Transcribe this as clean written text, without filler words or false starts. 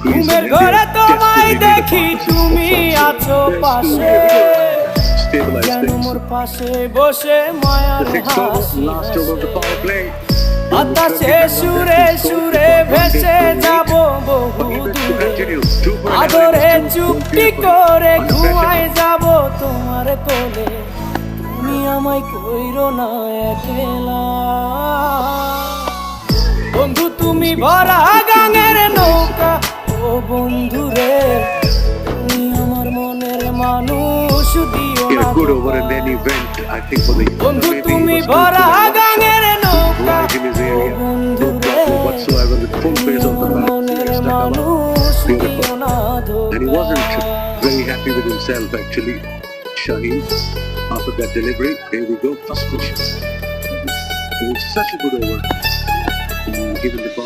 ঘুমের ঘরে তোমায় দেখি তুমি আছো পাশে, যেন মোর পাশে বসে মায়ার হাসি হাসে। বাতাসে সুরে সুরে ভেসে যাব বহু দূরে, আদরে চুপটি করে ঘুমায় যাব তোমার কোলে। তুমি আমায় কইরো না একলা বন্ধু, তুমি ভরা গাঙের নৌকা ও বন্ধু রে, তুমি আমার মনের মানুষ দিও না ধোঁকা। বন্ধু তুমি ভরা গাঙের নৌকা ও বন্ধু রে, তুমি আমার মনের মানুষ দিও না And he wasn't ধোঁকা। very happy with himself actually, Shaheen. After that delivery, here we go, first question. It was such a good over. Given the ball.